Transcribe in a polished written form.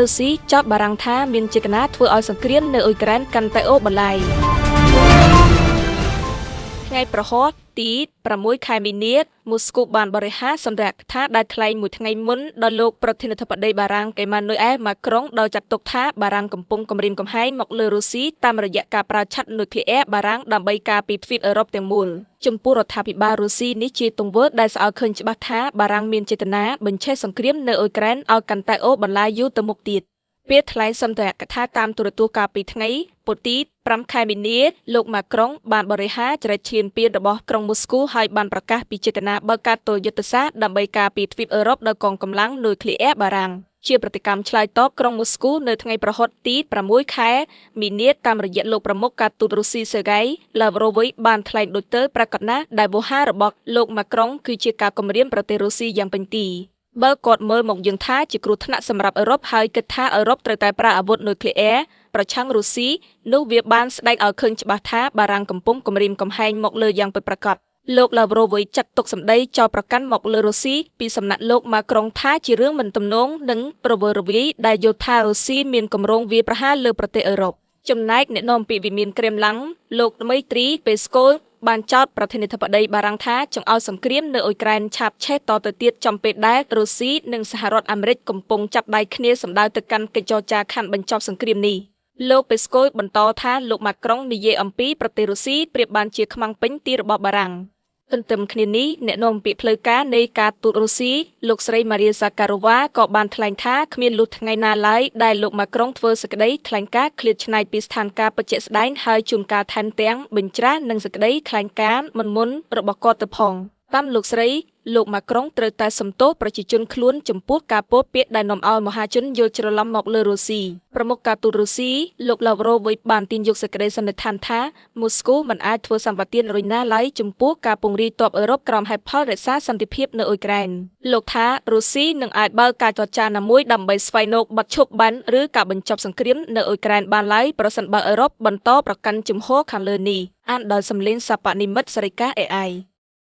រុស្ស៊ីចោទបារាំងថាមានចេតនាធ្វើឲ្យសង្គ្រាមនៅអ៊ុយក្រែនកាន់តែអូសបន្លាយថ្ងៃប្រហោះទី6 ខែមីនា មូស្គូបានបរិហារសម្រាប់ថាដែលថ្លែងមួយថ្ងៃមុនដល់លោកប្រធានាធិបតីបារាំងអេម៉ានូអែល ម៉ាក្រុងដោយចាត់ទុកថាបារាំងកំពុងគំរាមកំហែងមកលើរុស្ស៊ីតាមរយៈការប្រើឆ័ត្រនុយក្លេអ៊ែរបារាំងដើម្បីការពារទ្វីបអឺរ៉ុបទាំងមូលចំពោះរដ្ឋាភិបាលរុស្ស៊ីនេះជាទង្វើដែលស្អើឃើញច្បាស់ថាបារាំងមានចេតនាបញ្ឆេះសង្គ្រាមនៅអ៊ុយក្រែនឲ្យកាន់តែអូសបន្លាយយូរទៅមុខទៀតពេលថ្លែងសន្ទរកថាតាមទូរទស្សន៍កាលពីថ្ងៃពុធទី5 ខែមីនាលោកម៉ាក្រុងបានបរិហារចរិតឈ្លានពានរបស់ក្រុងមូស្គូហើយបានប្រកាសពីចេតនាបើកការទល់យុទ្ធសាស្ត្រដើម្បីការពារទ្វីបអឺរ៉ុបដោយកងកម្លាំងនុយក្លេអ៊ែរបារាំងជាប្រតិកម្មឆ្លើយតបក្រុងមូស្គូនៅថ្ងៃប្រហ័សទី6 ខែមីនាតាមរយៈលោកប្រមុខការទូតរុស្ស៊ីសេហ្គៃ ឡាវរ៉ូវីបានថ្លែងដូចទៅប្រកាសណាស់ដែលវោហាររបស់លោកម៉ាក្រុងគឺជាការគំរាមប្រទេសរុស្ស៊ីយ៉ាងពេញទីបើគាត់មើលមកយើងថាជាគ្រោះថ្នាក់សម្រាប់អឺរ៉ុបហើយគិតថាអឺរ៉ុបត្រូវតែប្រើអាវុធនុយក្លេអ៊ែរប្រឆាំងរុស្ស៊ីនោះវាបានស្ដែងឲ្យឃើញច្បាស់ថាបារាំងកំពុងគំរាមកំហែងមកលើយ៉ាងពិតប្រាកដលោកឡាវរ៉ូវីចាត់ទុកសម្ដីចោទប្រកាន់មកលើរុស្ស៊ីពីសំណាក់លោកម៉ាក្រុងថាជារឿងមិនទំនងនិងប្រវើរវាយដែលយល់ថារុស្ស៊ីមានគម្រោងវាយប្រហារលើប្រទេសអឺរ៉ុបចំណែកអ្នកនាំពាក្យវិមានក្រែមឡាំងលោកឌ្មីត្រីពេស្កូបានចោទប្រធានាធិបតីបារាំងថាចង្អុលសង្គ្រាមនៅអ៊ុយក្រែនឆាបឆេះតទៅទៀតចំពេលដែលរុស្ស៊ីនិងសហរដ្ឋអាមេរិកកំពុងចាប់ដៃគ្នាសម្ដៅទៅកាន់កិច្ចចរចាខណ្ឌបញ្ចប់សង្គ្រាមនេះលោកពេស្កូបន្តថាលោកម៉ាក្រុងនិយាយអំពីប្រទេសរុស្ស៊ីប្រៀបបានជាខ្មាំងពេញទីរបស់បារាំងទន្ទឹមគ្នានេះអ្នកនាំពាក្យផ្លូវការនៃការទូតរុស្ស៊ីលោកស្រីម៉ារីសាការ៉ូវ៉ាក៏បានថ្លែងថាគ្មានលុះថ្ងៃណាឡើយដែលលោកម៉ាក្រុងធ្វើសេចក្តីថ្លែងការណ៍ឃ្លាតឆ្ងាយពីស្ថានភាពពិតជាក់ស្ដែងហើយជួនកាលថែមទាំងបញ្ច្រាស់នឹងសេចក្តីថ្លែងការណ៍មុនរបស់គាត់ទៅផងតាមលោកស្រីលោកម៉ាក្រុងត្រូវតែសំទោសប្រជាជនខ្លួនចំពោះការពោលពាក្យដែលនាំឲ្យមហាជនយល់ច្រឡំមកលើរុស្ស៊ីប្រមុខការទូតរុស្ស៊ីលោកឡាវរ៉ូវីបានទាញយកសេចក្តីសន្និដ្ឋានថាមូស្គូមិនអាចធ្វើសម្បទានរុញណាឡើយចំពោះការពង្រាយទ័ពអឺរ៉ុបក្រោមហេតុផលរក្សាសន្តិភាពនៅអ៊ុយក្រែនលោកថារុស្ស៊ីនឹងអាចបើកការចរចាណាមួយដើម្បីស្វែងរកបទឈប់បាញ់ឬការបញ្ចប់សង្គ្រាមនៅអ៊ុយក្រែនបានឡើយប្រសិនបើអឺរ៉ុបបន្តប្រកាន់ជំហរខាងលើនេះអានដោយសម្លេងសាបនិមិត្តសារិកា AI